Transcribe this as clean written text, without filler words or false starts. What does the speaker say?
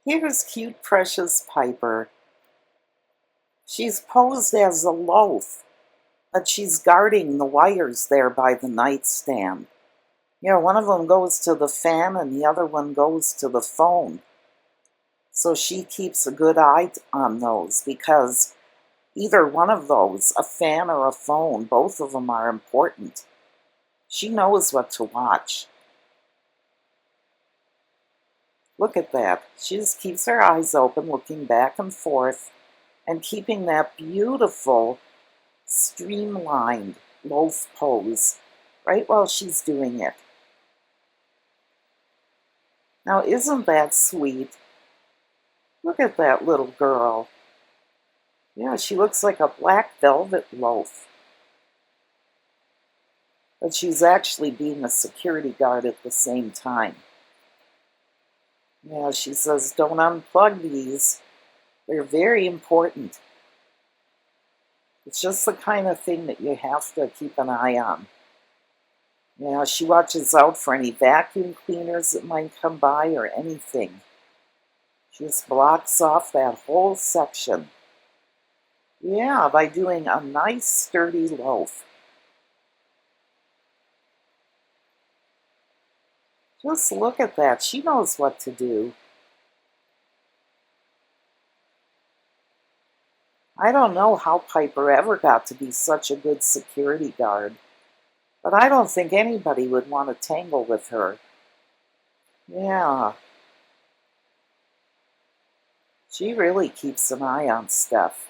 Here's cute, precious Piper. She's posed as a loaf, but she's guarding the wires there by the nightstand. You know, one of them goes to the fan and the other one goes to the phone. So she keeps a good eye on those because either one of those, a fan or a phone, both of them are important. She knows what to watch. Look at that. She just keeps her eyes open, looking back and forth, and keeping that beautiful, streamlined loaf pose right while she's doing it. Now, isn't that sweet? Look at that little girl. Yeah, she looks like a black velvet loaf. But she's actually being a security guard at the same time. Yeah, she says, don't unplug these. They're very important. It's just the kind of thing that you have to keep an eye on. Yeah, she watches out for any vacuum cleaners that might come by or anything. She just blocks off that whole section. Yeah, by doing a nice sturdy loaf. Just look at that. She knows what to do. I don't know how Piper ever got to be such a good security guard, but I don't think anybody would want to tangle with her. Yeah, she really keeps an eye on stuff.